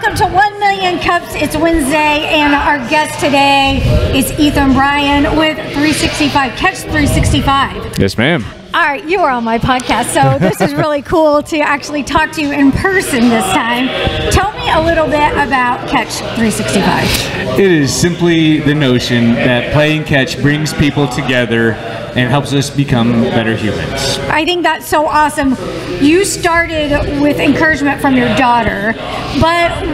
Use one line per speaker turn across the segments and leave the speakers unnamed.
welcome to 1 Million Cups. It's Wednesday, and our guest today is Bryan with 365 Catch 365.
Yes, ma'am.
All right, you are on my podcast, so this is really cool to actually talk to you in person this time. Tell me a little bit about Catch 365.
It is simply the notion that playing catch brings people together and helps us become better humans.
I think that's so awesome. You started with encouragement from your daughter, but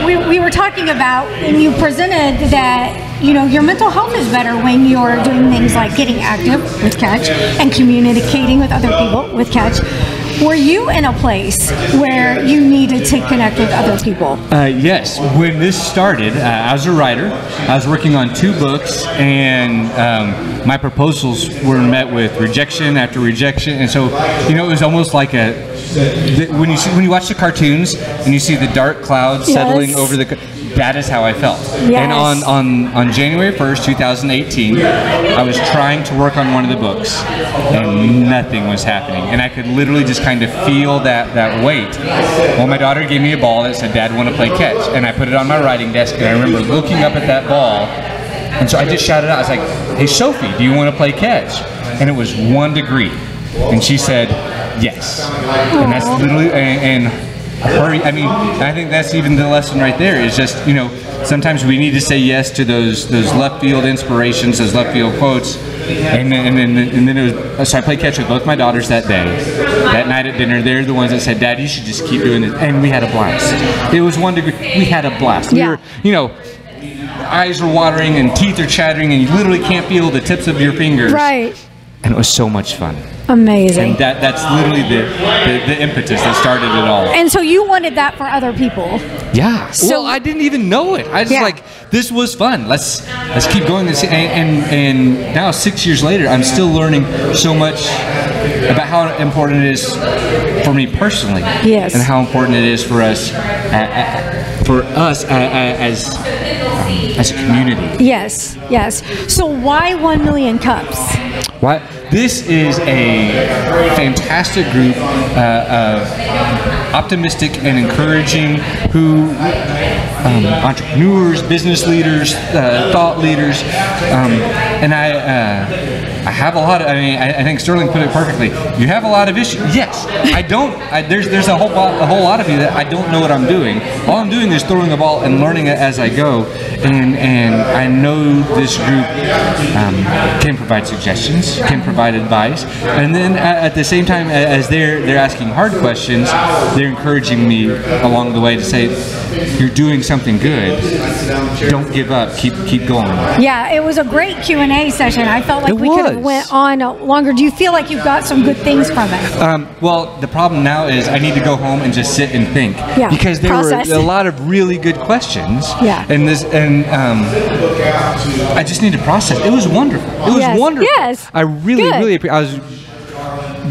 we were talking about, and you presented that, you know, your mental health is better when you're doing things like getting active with Catch and communicating with other people with Catch. Were you in a place where you needed to connect with other people?
Yes. When this started, I was a writer. I was working on 2 books, and my proposals were met with rejection after rejection. And so, you know, it was almost like when you watch the cartoons and you see the dark clouds settling over that is how I felt.
Yes.
And on January 1st, 2018, I was trying to work on one of the books, and nothing was happening. And I could literally just kind of feel that weight. Well, my daughter gave me a ball that said, "Dad, want to play catch?" And I put it on my writing desk, and I remember looking up at that ball, and so I just shouted out, I was like, "Hey, Sophie, do you want to play catch?" And it was 1 degree. And she said, "Yes." And that's literally, hurry. I mean, I think that's even the lesson right there, is just, you know, sometimes we need to say yes to those left field inspirations, those left field quotes. And then it was, so I played catch with both my daughters that day. That night at dinner, they're the ones that said, "Dad, you should just keep doing this." And we had a blast. It was 1 degree. We had a blast.
Yeah.
We were, you know, eyes are watering and teeth are chattering, and you literally can't feel the tips of your fingers.
Right.
And it was so much fun.
Amazing.
And that's literally the impetus that started it all.
And so you wanted that for other people.
Yeah.
So,
well, I didn't even know it. I just like, this was fun. Let's keep going. And now 6 years later, I'm still learning so much about how important it is for me personally.
Yes.
And how important it is for us as a community.
Yes, yes. So why 1 Million Cups?
Why? This is a fantastic group of optimistic and encouraging entrepreneurs, business leaders, thought leaders, and I have a lot of, I think Sterling put it perfectly. You have a lot of issues. Yes, I don't. There's a whole lot of you that I don't know what I'm doing. All I'm doing is throwing a ball and learning it as I go. And I know this group can provide suggestions, can provide advice, and then at the same time as they're asking hard questions, they're encouraging me along the way to say, "You're doing something good. Don't give up. Keep going."
Yeah, it was a great Q&A session. I felt like we could have went on longer. Do you feel like you got some good things from it?
Well, the problem now is I need to go home and just sit and think, because there were a lot of really good questions.
Yeah.
And I just need to process. It was wonderful. It was wonderful.
Yes.
I really appreciate. I was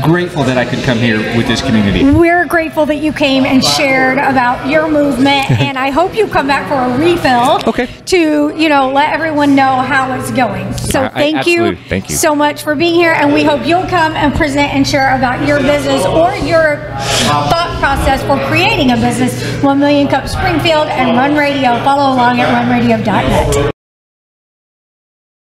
grateful that I could come here with this community.
We're grateful that you came and shared about your movement, and I hope you come back for a refill.
Okay.
To, you know, let everyone know how it's going. So thank you so much for being here, and we hope you'll come and present and share about your business or your thought process for creating a business. 1 Million Cup Springfield and Run Radio. Follow along at runradio.net.